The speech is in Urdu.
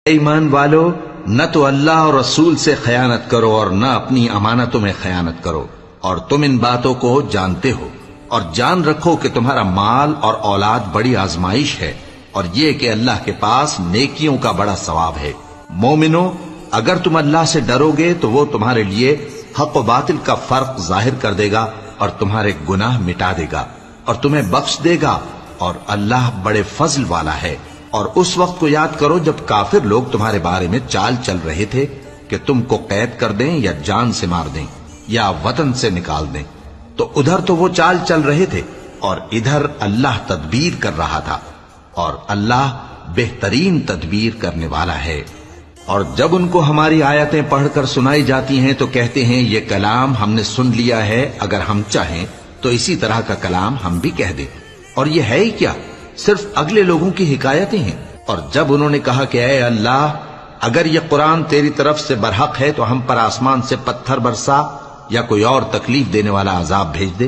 ایمان والو، نہ تو اللہ اور رسول سے خیانت کرو اور نہ اپنی امانتوں میں خیانت کرو، اور تم ان باتوں کو جانتے ہو، اور جان رکھو کہ تمہارا مال اور اولاد بڑی آزمائش ہے، اور یہ کہ اللہ کے پاس نیکیوں کا بڑا ثواب ہے۔ مومنو، اگر تم اللہ سے ڈرو گے تو وہ تمہارے لیے حق و باطل کا فرق ظاہر کر دے گا اور تمہارے گناہ مٹا دے گا اور تمہیں بخش دے گا، اور اللہ بڑے فضل والا ہے۔ اور اس وقت کو یاد کرو جب کافر لوگ تمہارے بارے میں چال چل رہے تھے کہ تم کو قید کر دیں یا جان سے مار دیں یا وطن سے نکال دیں، تو ادھر تو وہ چال چل رہے تھے اور ادھر اللہ تدبیر کر رہا تھا، اور اللہ بہترین تدبیر کرنے والا ہے۔ اور جب ان کو ہماری آیتیں پڑھ کر سنائی جاتی ہیں تو کہتے ہیں یہ کلام ہم نے سن لیا ہے، اگر ہم چاہیں تو اسی طرح کا کلام ہم بھی کہہ دیں، اور یہ ہے ہی کیا، صرف اگلے لوگوں کی حکایتیں ہیں۔ اور جب انہوں نے کہا کہ اے اللہ، اگر یہ قرآن تیری طرف سے برحق ہے تو ہم پر آسمان سے پتھر برسا یا کوئی اور تکلیف دینے والا عذاب بھیج دے،